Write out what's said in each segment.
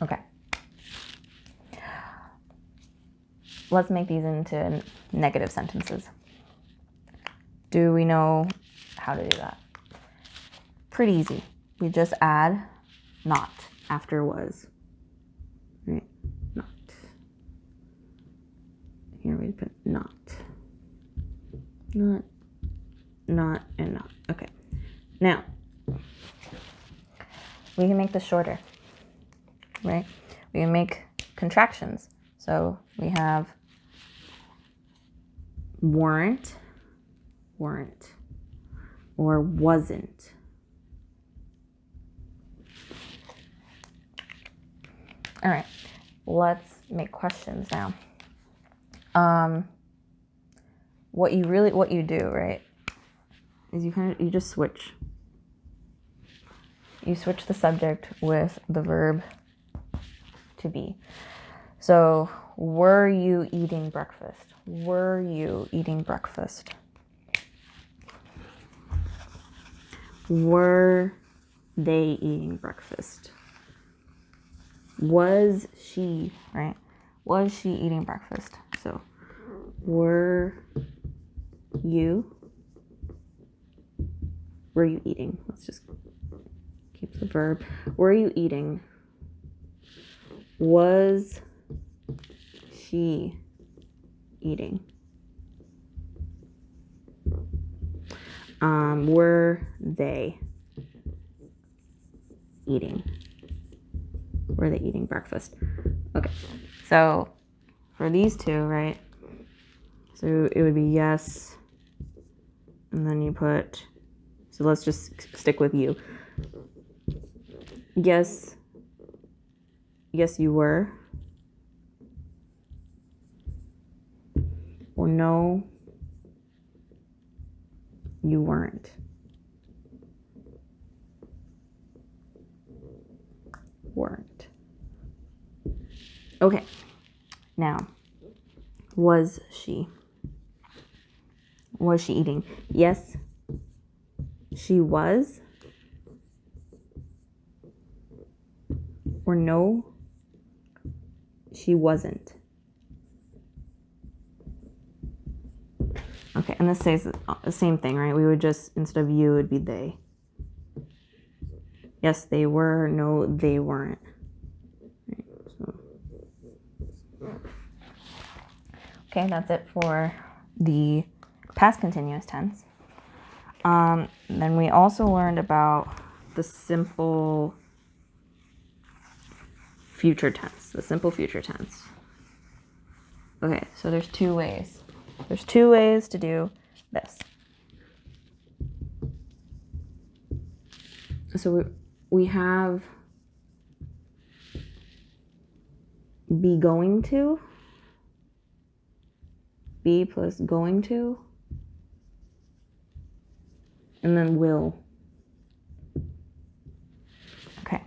Okay. Let's make these into negative sentences. Do we know how to do that? Pretty easy. We just add not after was. Right? Not. Here we put not. Not, and not. Okay. Now, we can make this shorter, right? We can make contractions. So we have weren't, or wasn't. All right, let's make questions now. What you do, right, is you just switch. You switch the subject with the verb to be. So, were you eating breakfast? Were you eating breakfast? Were they eating breakfast? Was she, right? Was she eating breakfast? So, were you eating? Let's just keep the verb. Were you eating? Was she eating? Were they eating? Were they eating breakfast? Okay, so for these two, right? So it would be yes, and then you put, so let's just stick with you. Yes, you were. Or no, you weren't. Okay, now, was she eating? Yes, she was. Or no, she wasn't. Okay, and this says the same thing, right? We would just, instead of you, it would be they. Yes, they were. No, they weren't. Right, so. Okay, that's it for the past continuous tense. Then we also learned about the simple future tense. The simple future tense. Okay, so there's two ways. There's two ways to do this. So we have be going to, be plus going to, and then will. Okay.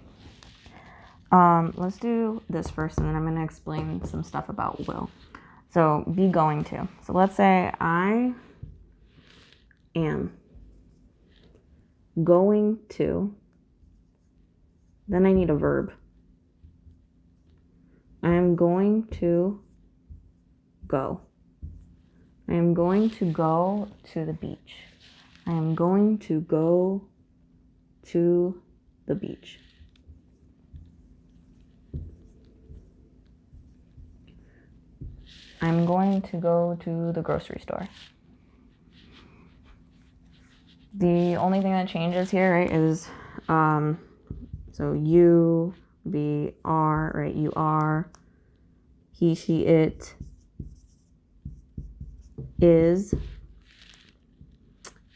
Let's do this first, and then I'm going to explain some stuff about will. So be going to. So let's say I am going to, then I need a verb. I am going to go. I am going to go to the beach. I am going to go to the beach. I'm going to go to the grocery store. The only thing that changes here, right, is so you, be, are, right? You are, he, she, it, is,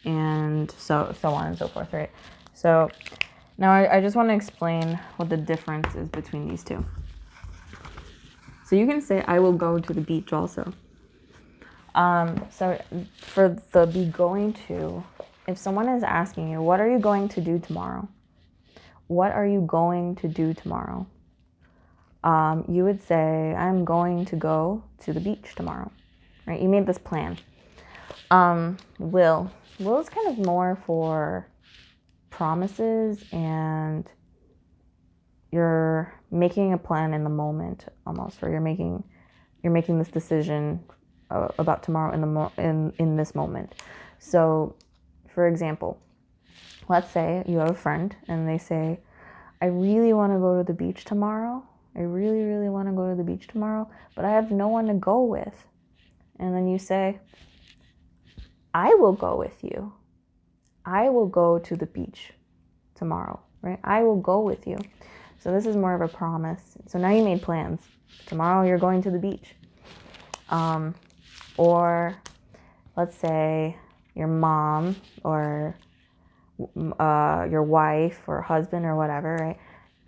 and so on and so forth, right? So now I just want to explain what the difference is between these two. So you can say, I will go to the beach also. So for the be going to, if someone is asking you, what are you going to do tomorrow? What are you going to do tomorrow? You would say, I'm going to go to the beach tomorrow, right? You made this plan. Will is kind of more for promises and you're making a plan in the moment almost, or you're making this decision about tomorrow in this moment. So, for example, let's say you have a friend and they say, I really want to go to the beach tomorrow. I really, really want to go to the beach tomorrow, but I have no one to go with. And then you say, I will go with you. I will go to the beach tomorrow, right? I will go with you. So this is more of a promise. So now you made plans. Tomorrow you're going to the beach. Or let's say your mom or your wife or husband or whatever,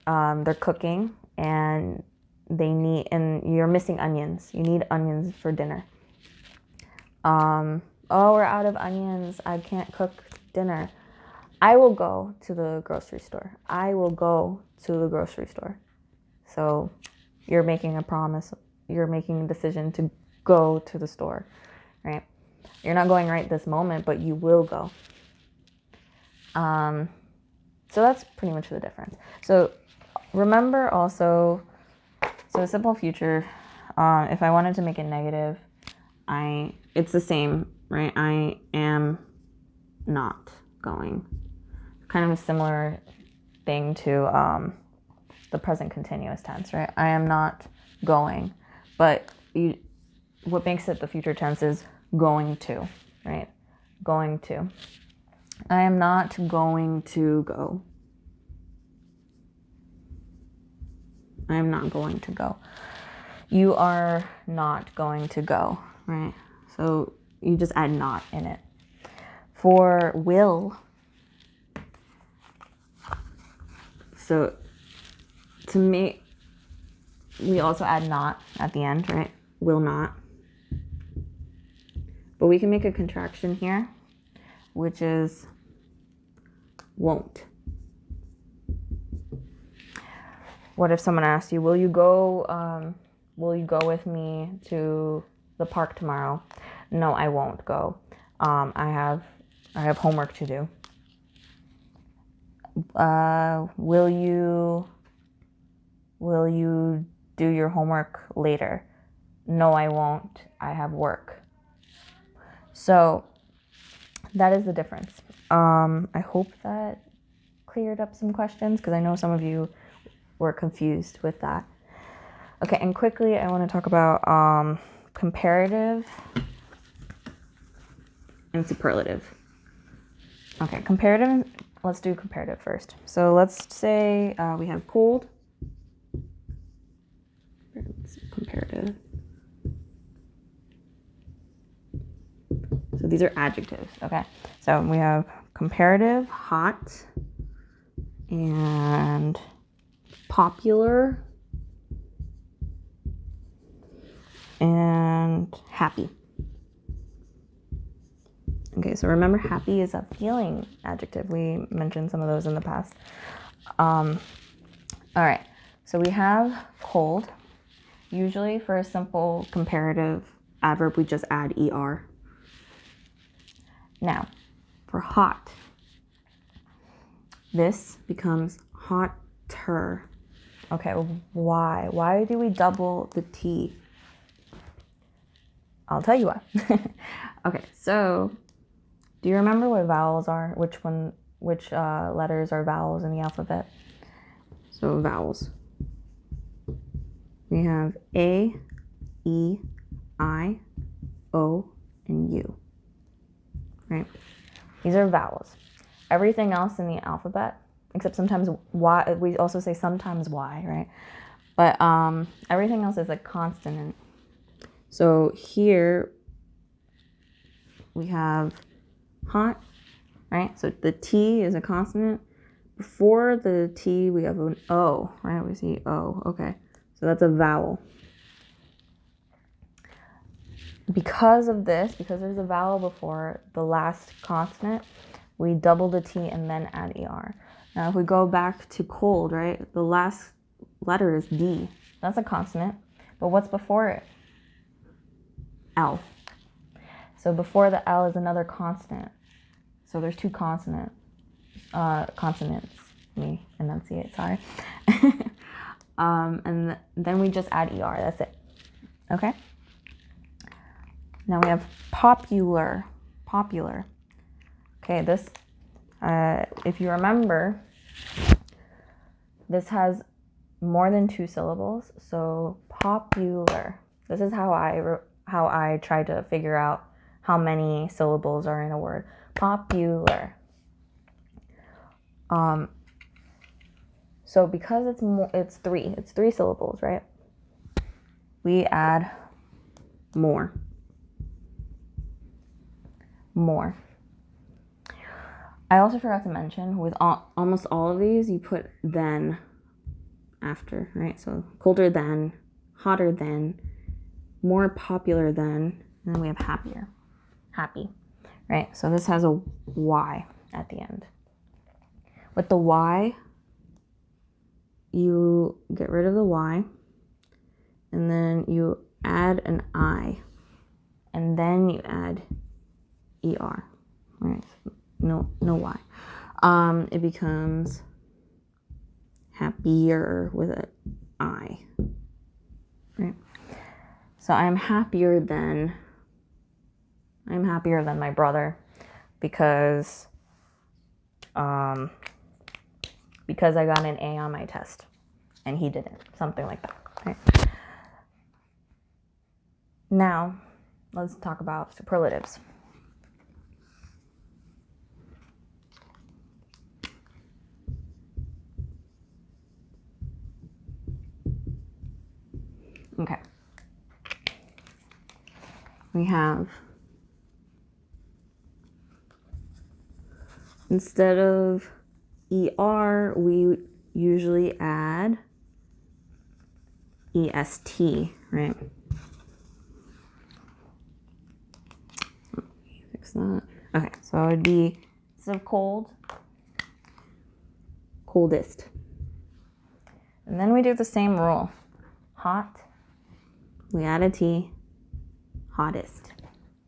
right? They're cooking and you're missing onions. You need onions for dinner. Oh, we're out of onions. I can't cook dinner. I will go to the grocery store. I will go to the grocery store. So you're making a promise. You're making a decision to go to the store, right? You're not going right this moment, but you will go. So that's pretty much the difference. So remember also, so a simple future, if I wanted to make it negative, it's the same, right? I am not going. Kind of a similar thing to the present continuous tense, right? I am not going, but what makes it the future tense is going to, right? Going to. I am not going to go. I am not going to go. You are not going to go, right? So you just add not in it. For will, so to me, we also add not at the end, right? Will not. But we can make a contraction here, which is won't. What if someone asks you, will you go with me to the park tomorrow? No, I won't go. I have homework to do. Will you do your homework later? No, I won't. I have work. So that is the difference. I hope that cleared up some questions because I know some of you were confused with that. Okay, and quickly I want to talk about comparative and superlative. Okay, comparative, let's do comparative first. So let's say we have cold. Comparative. So these are adjectives, okay? So we have comparative, hot, and popular, and happy. Okay, so remember happy is a feeling adjective. We mentioned some of those in the past. All right, so we have cold. Usually for a simple comparative adverb, we just add er. Now, for hot, this becomes hotter. Okay, why? Why do we double the T? I'll tell you why. Okay, so do you remember what vowels are? Which letters are vowels in the alphabet? So vowels. We have A, E, I, O, and U. Right? These are vowels. Everything else in the alphabet, except sometimes Y, we also say sometimes Y, right? But everything else is a consonant. So here we have hot, right? So the T is a consonant. Before the T, we have an O, right? We see O, okay. So that's a vowel. Because of this, because there's a vowel before the last consonant, we double the T and then add ER. Now if we go back to cold, right? The last letter is D. That's a consonant. But what's before it? L. So before the L is another consonant. So there's two consonants. Let me enunciate, sorry. And then we just add ER. That's it. Okay? Now we have popular. Popular. Okay, this, if you remember, this has more than 2 syllables. So popular. This is how I try to figure out how many syllables are in a word. Popular. So because it's 3 syllables, right? We add more. More. I also forgot to mention, with almost all of these, you put then after, right? So colder than, hotter than, more popular than, and then we have happier. Happy, right? So this has a Y at the end. With the Y, you get rid of the Y, and then you add an I, and then you add ER, right? No Y. It becomes happier with an I, right? So I'm happier than my brother because I got an A on my test and he didn't, something like that, right? Now, let's talk about superlatives. Okay. We have, instead of ER, we usually add EST, right? Fix that. Okay, so it would be, instead of cold, coldest. And then we do the same rule. Hot, we add a T, hottest,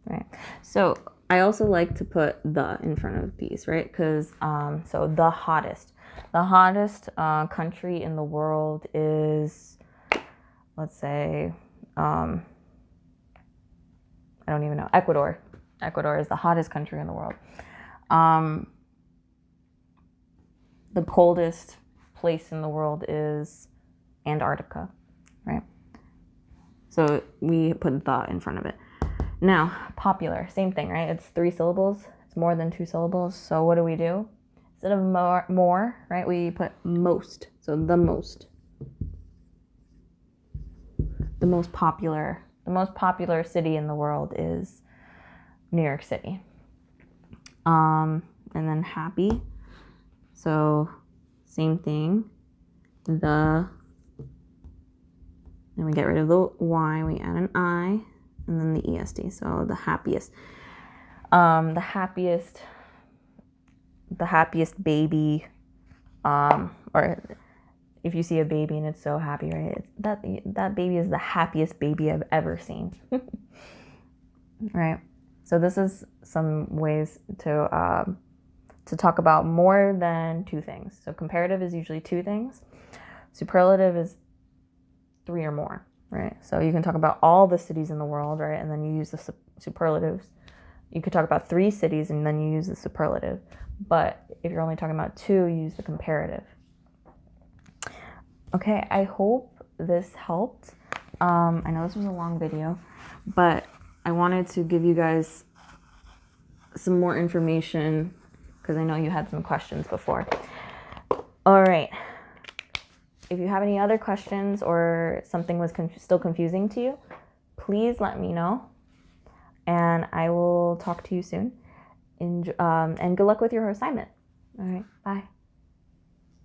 right? So I also like to put the in front of these, right? Because, so the hottest country in the world is, let's say, I don't even know, Ecuador. Ecuador is the hottest country in the world. The coldest place in the world is Antarctica, right? So we put the in front of it. Now, popular, same thing, right? It's 3 syllables. It's more than 2 syllables. So what do? Instead of more, right, we put most. So the most. The most popular city in the world is New York City. And then happy. So same thing. Then we get rid of the Y, we add an I, and then the EST. So the happiest. The happiest baby, or if you see a baby and it's so happy, right? That baby is the happiest baby I've ever seen. Right? So this is some ways to talk about more than 2 things. So comparative is usually 2 things. Superlative is 3 or more, right? So you can talk about all the cities in the world, right? And then you use the superlatives. You could talk about 3 cities and then you use the superlative. But if you're only talking about 2, you use the comparative. Okay, I hope this helped. I know this was a long video, but I wanted to give you guys some more information because I know you had some questions before. All right. If you have any other questions or something was still confusing to you, please let me know. And I will talk to you soon. And good luck with your assignment. All right, bye.